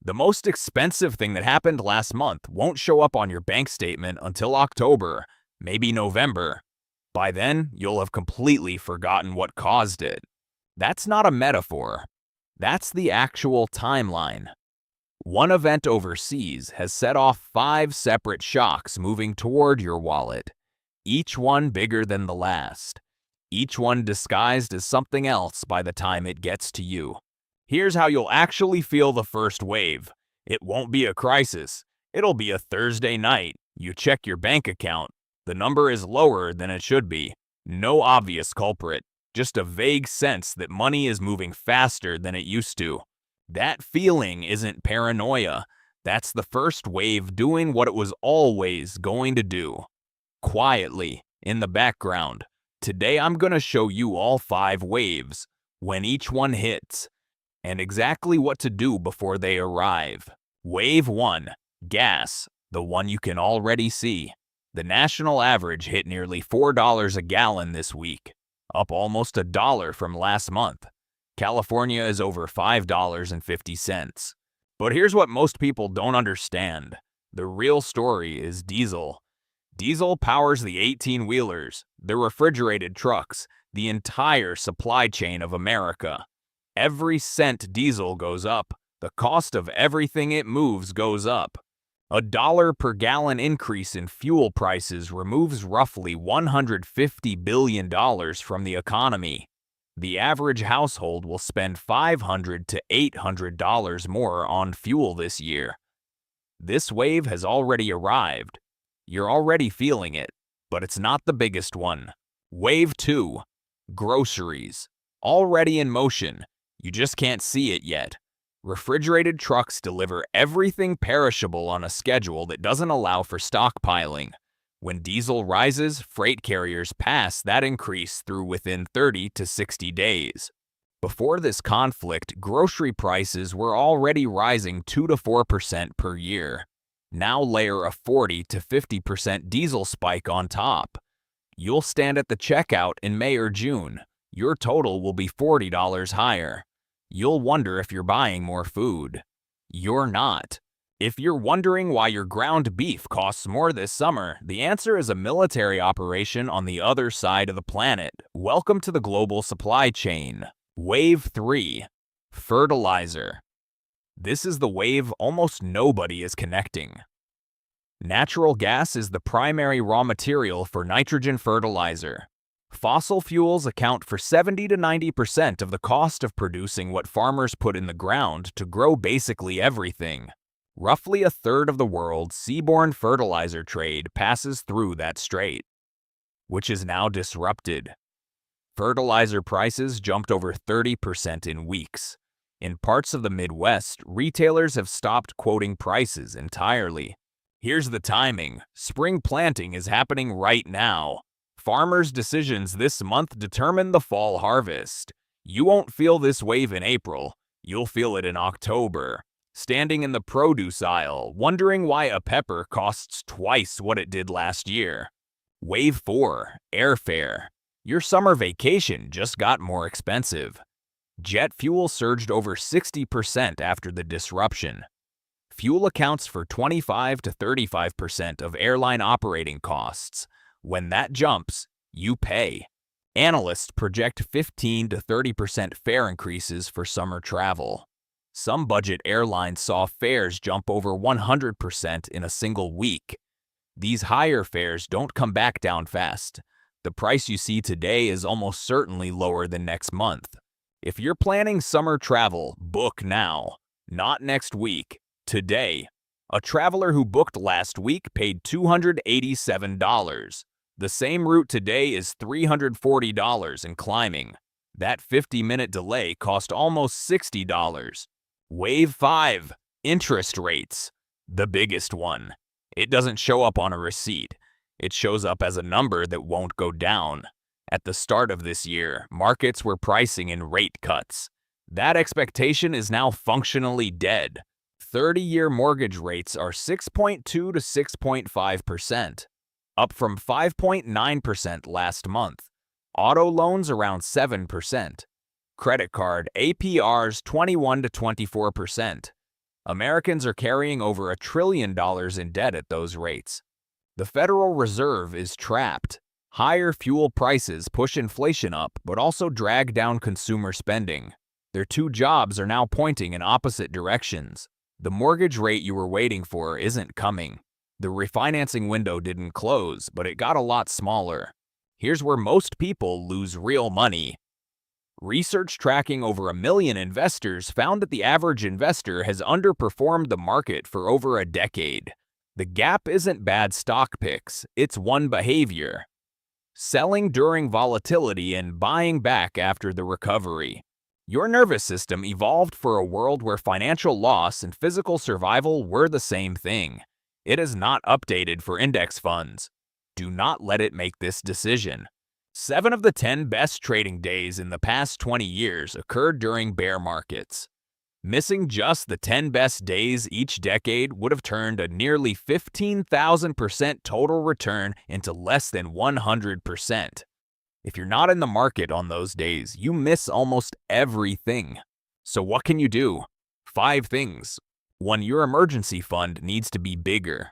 The most expensive thing that happened last month won't show up on your bank statement until October, maybe November. By then, you'll have completely forgotten what caused it. That's not a metaphor. That's the actual timeline. One event overseas has set off 5 separate shocks moving toward your wallet, each one bigger than the last, each one disguised as something else by the time it gets to you. Here's how you'll actually feel the first wave. It won't be a crisis. It'll be a Thursday night. You check your bank account. The number is lower than it should be. No obvious culprit, just a vague sense that money is moving faster than it used to. That feeling isn't paranoia. That's the first wave doing what it was always going to do. Quietly, in the background. Today I'm going to show you all 5 waves, when each one hits, and exactly what to do before they arrive. Wave 1. Gas, the one you can already see. The national average hit nearly $4 a gallon this week, up almost $1 from last month. California is over $5.50. But here's what most people don't understand. The real story is diesel. Diesel powers the 18-wheelers, the refrigerated trucks, the entire supply chain of America. Every cent diesel goes up, the cost of everything it moves goes up. $1 per gallon increase in fuel prices removes roughly $150 billion from the economy. The average household will spend $500 to $800 more on fuel this year. This wave has already arrived. You're already feeling it, but it's not the biggest one. Wave 2. Groceries. Already in motion. You just can't see it yet. Refrigerated trucks deliver everything perishable on a schedule that doesn't allow for stockpiling. When diesel rises, freight carriers pass that increase through within 30 to 60 days. Before this conflict, grocery prices were already rising 2 to 4% per year. Now layer a 40 to 50% diesel spike on top. You'll stand at the checkout in May or June. Your total will be $40 higher. You'll wonder if you're buying more food. You're not. If you're wondering why your ground beef costs more this summer, the answer is a military operation on the other side of the planet. Welcome to the global supply chain. Wave 3. Fertilizer. This is the wave almost nobody is connecting. Natural gas is the primary raw material for nitrogen fertilizer. Fossil fuels account for 70 to 90% of the cost of producing what farmers put in the ground to grow basically everything. Roughly a third of the world's seaborne fertilizer trade passes through that strait, which is now disrupted. Fertilizer prices jumped over 30% in weeks. In parts of the Midwest, retailers have stopped quoting prices entirely. Here's the timing. Spring planting is happening right now. Farmers' decisions this month determine the fall harvest. You won't feel this wave in April. You'll feel it in October. Standing in the produce aisle, wondering why a pepper costs twice what it did last year. Wave 4. Airfare. Your summer vacation just got more expensive. Jet fuel surged over 60% after the disruption. Fuel accounts for 25 to 35% of airline operating costs. When that jumps, you pay. Analysts project 15 to 30% fare increases for summer travel. Some budget airlines saw fares jump over 100% in a single week. These higher fares don't come back down fast. The price you see today is almost certainly lower than next month. If you're planning summer travel, book now. Not next week. Today. A traveler who booked last week paid $287. The same route today is $340 and climbing. That 50-minute delay cost almost $60. Wave 5. Interest rates. The biggest one. It doesn't show up on a receipt. It shows up as a number that won't go down. At the start of this year, markets were pricing in rate cuts. That expectation is now functionally dead. 30-year mortgage rates are 6.2 to 6.5%, up from 5.9% last month. Auto loans around 7%. Credit card APRs 21 to 24%. Americans are carrying over $1 trillion in debt at those rates. The Federal Reserve is trapped. Higher fuel prices push inflation up, but also drag down consumer spending. Their two jobs are now pointing in opposite directions. The mortgage rate you were waiting for isn't coming. The refinancing window didn't close, but it got a lot smaller. Here's where most people lose real money. Research tracking over 1 million investors found that the average investor has underperformed the market for over a decade. The gap isn't bad stock picks, it's one behavior: selling during volatility and buying back after the recovery. Your nervous system evolved for a world where financial loss and physical survival were the same thing. It is not updated for index funds. Do not let it make this decision. 7 of the 10 best trading days in the past 20 years occurred during bear markets. Missing just the 10 best days each decade would have turned a nearly 15,000% total return into less than 100%. If you're not in the market on those days, you miss almost everything. So what can you do? 5 things. 1. Your emergency fund needs to be bigger.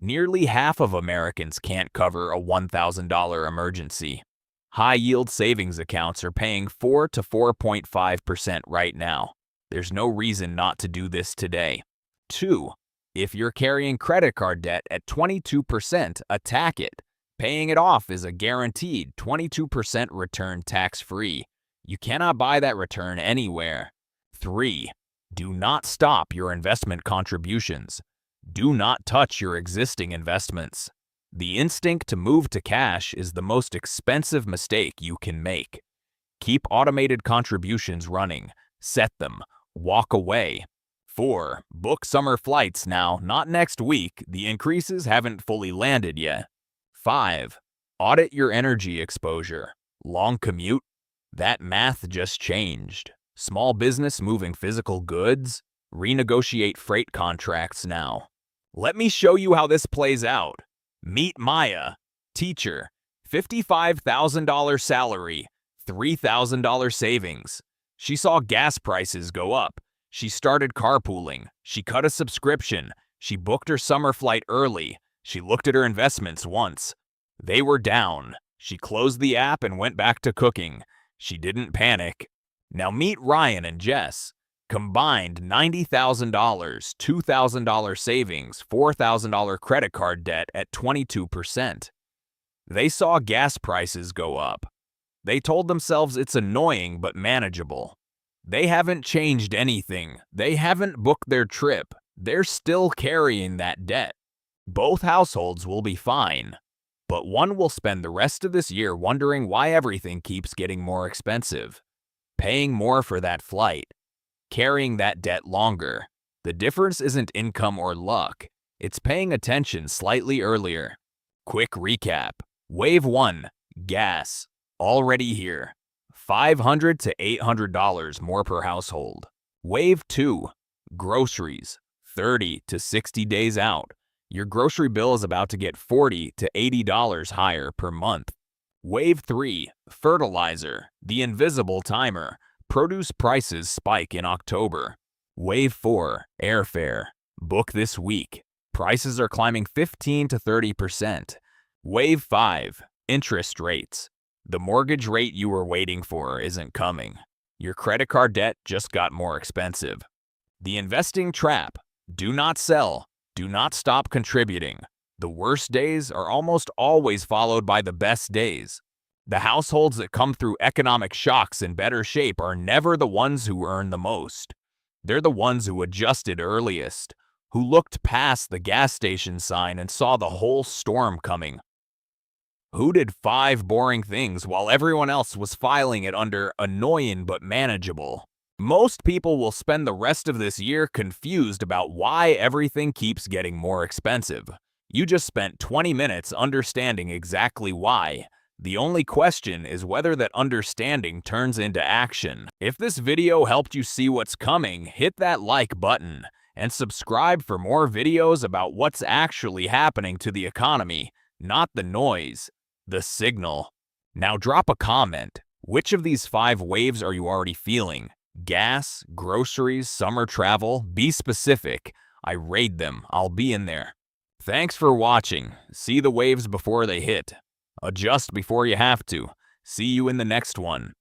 Nearly half of Americans can't cover a $1,000 emergency. High-yield savings accounts are paying 4 to 4.5% right now. There's no reason not to do this today. 2. If you're carrying credit card debt at 22%, attack it. Paying it off is a guaranteed 22% return tax-free. You cannot buy that return anywhere. 3. Do not stop your investment contributions. Do not touch your existing investments. The instinct to move to cash is the most expensive mistake you can make. Keep automated contributions running. Set them. Walk away. 4. Book summer flights now, not next week. The increases haven't fully landed yet. 5. Audit your energy exposure. Long commute? That math just changed. Small business moving physical goods? Renegotiate freight contracts now. Let me show you how this plays out. Meet Maya. Teacher. $55,000 salary. $3,000 savings. She saw gas prices go up. She started carpooling. She cut a subscription. She booked her summer flight early. She looked at her investments once. They were down. She closed the app and went back to cooking. She didn't panic. Now meet Ryan and Jess. Combined $90,000, $2,000 savings, $4,000 credit card debt at 22%. They saw gas prices go up. They told themselves it's annoying but manageable. They haven't changed anything. They haven't booked their trip. They're still carrying that debt. Both households will be fine, but one will spend the rest of this year wondering why everything keeps getting more expensive, paying more for that flight, carrying that debt longer. The difference isn't income or luck. It's paying attention slightly earlier. Quick recap. Wave 1, gas, already here. $500 to $800 more per household. Wave 2, groceries, 30 to 60 days out. Your grocery bill is about to get $40 to $80 higher per month. Wave 3, fertilizer, the invisible timer. Produce prices spike in October. Wave 4, airfare. Book this week. Prices are climbing 15 to 30%. Wave 5, interest rates. The mortgage rate you were waiting for isn't coming. Your credit card debt just got more expensive. The investing trap. Do not sell. Do not stop contributing. The worst days are almost always followed by the best days. The households that come through economic shocks in better shape are never the ones who earn the most. They're the ones who adjusted earliest, who looked past the gas station sign and saw the whole storm coming. Who did 5 boring things while everyone else was filing it under annoying but manageable? Most people will spend the rest of this year confused about why everything keeps getting more expensive. You just spent 20 minutes understanding exactly why. The only question is whether that understanding turns into action. If this video helped you see what's coming, hit that like button and subscribe for more videos about what's actually happening to the economy, not the noise, the signal. Now drop a comment. Which of these 5 waves are you already feeling? Gas, groceries, summer travel, be specific. I raid them. I'll be in there. Thanks for watching. See the waves before they hit. Adjust before you have to. See you in the next one.